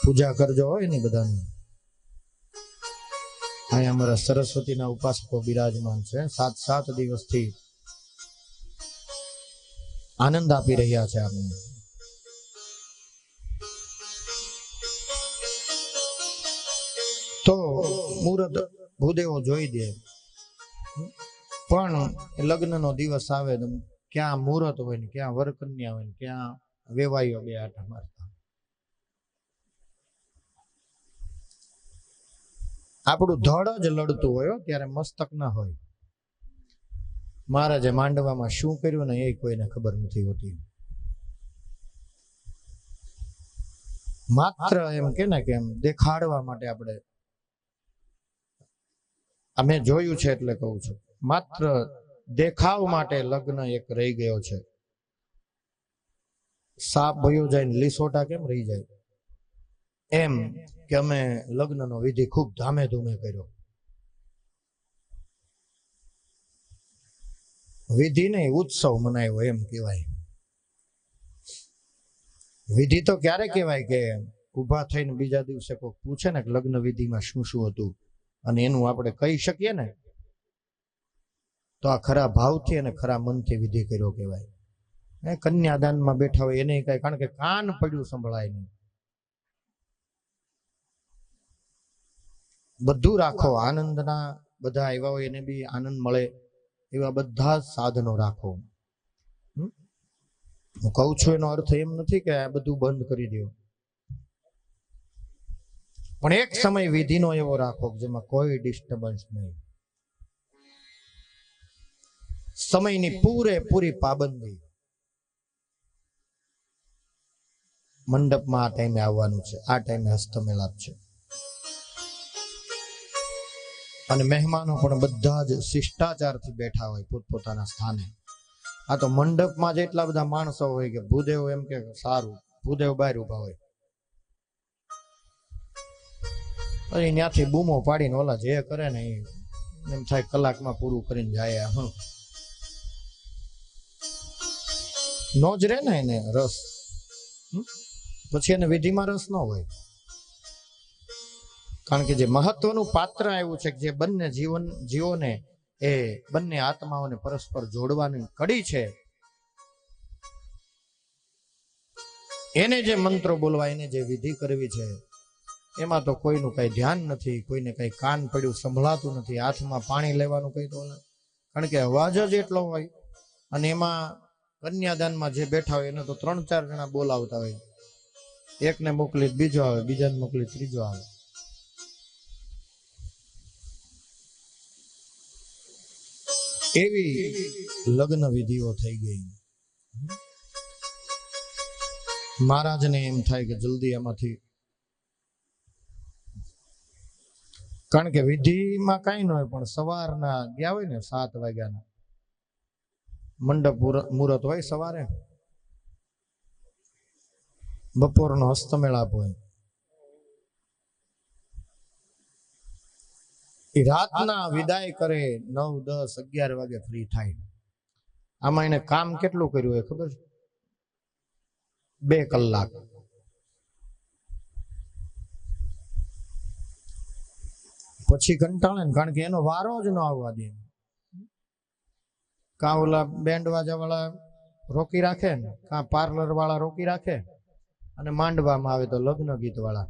પૂજા કરજો હોય ને બધાની. અહીંયા અમારા સરસ્વતીના ઉપાસકો બિરાજમાન છે. 7 દિવસથી આનંદ આપી રહ્યા છે આપણે. તો મુહૂર્ત ભૂદેવો જોઈ દે, પણ લગ્નનો દિવસ આવે તો ક્યાં મુહૂર્ત હોય ને ક્યાં વરકન્યા હોય ને ક્યાં વેવાઈઓ બે આટા મારતા. આપણું ધડ જ લડતું હોય ત્યારે મસ્તક ના હોય. મહારાજે માંડવામાં શું કર્યું ને એ કોઈને ખબર નથી હોતી. માત્ર એમ કે ને કે એમ દેખાડવા માટે આપણે, અમે જોયું છે એટલે કહું છું, માત્ર દેખાવ માટે લગ્ન એક રહી ગયો છે. સાપ ભયો જાય ને લીસોટા કેમ રહી જાય, એમ કે અમે લગ્નનો વિધિ ખૂબ ધામે ધૂમે કર્યો. વિધિ નહીં, ઉત્સવ મનાવ્યો એમ કહેવાય. વિધિ તો ક્યારે કહેવાય કે ઉભા થઈને બીજા દિવસે કોઈ પૂછે ને કે લગ્ન વિધિમાં શું શું હતું અને એનું આપણે કહી શકીએ ને, તો આ ખરા ભાવથી અને ખરા મનથી વિધિ કર્યો કહેવાય. કન્યાદાનમાં બેઠા હોય એને કઈ, કારણ કે કાન પડ્યું સંભળાય નહીં. બધું રાખો, આનંદના બધા આવ્યા હોય એને બી આનંદ મળે એવા બધા સાધનો રાખો. હું કહું છું એનો અર્થ એમ નથી કે આ બધું બંધ કરી દો, પણ એક સમય વિધિનો એવો રાખો જેમાં કોઈ ડિસ્ટર્બન્સ નહીં. સમયની પૂરેપૂરી પાબંદી. મંડપમાં આ ટાઈમે આવવાનું છે, આ ટાઈમે હસ્તમેળાપ છે, અને મહેમાનો પણ બધા જ શિષ્ટાચારથી બેઠા હોય પોતપોતાના સ્થાને. આ તો મંડપમાં જેટલા બધા માણસો હોય કે ભૂદેવ એમ કે સારું, ભૂદેવ બહાર ઉભા હોય, ત્યાંથી બૂમો પાડીને ઓલા જે કરે ને એમ થાય કલાકમાં પૂરું કરીને જાય. નો જ રે ને એને રસ, પછી એને વિધિમાં રસ ન હોય. કારણ કે જે મહત્વનું પાત્ર આવ્યું છે, જે બંને જીવોને, એ બંને આત્માઓને પરસ્પર જોડવાની કડી છે, એને જે મંત્રો બોલવા, એને જે વિધિ કરવી છે, એમાં તો કોઈનું કઈ ધ્યાન નથી, કોઈને કઈ કાન પડ્યું સંભળાતું નથી, હાથમાં પાણી લેવાનું કઈ તો, કારણ કે અવાજ જ એટલો હોય. અને એમાં કન્યાદાનમાં જે બેઠા હોય એને તો 3-4 જણા બોલાવતા હોય, એકને મોકલી બીજો આવે, બીજાને મોકલી ત્રીજો આવે. એવી લગ્ન વિધિઓ થઈ ગઈ. મહારાજને એમ થાય કે જલ્દી એમાંથી, કારણ કે વિધિમાં કઈ ન હોય, પણ સવારના ગયા હોય ને 7 વાગ્યાના મંડપ મુહૂર્ત હોય, સવારે બપોરનો હસ્તમેળાપ હોય, એ રાતના વિદાય કરે 9, 10, 11 વાગે ફ્રી થાય. આમાં એને કામ કેટલું કર્યું હોય ખબર છે? 2 કલાક. પછી કંટાળે ને, કારણ કે એનો વારો જ ન આવવા દે. કાં ઓલા બેન્ડ વાજા વાળા રોકી રાખે ને, કાં પાર્લર વાળા રોકી રાખે, અને માંડવામાં આવે તો લગ્ન ગીત વાળા.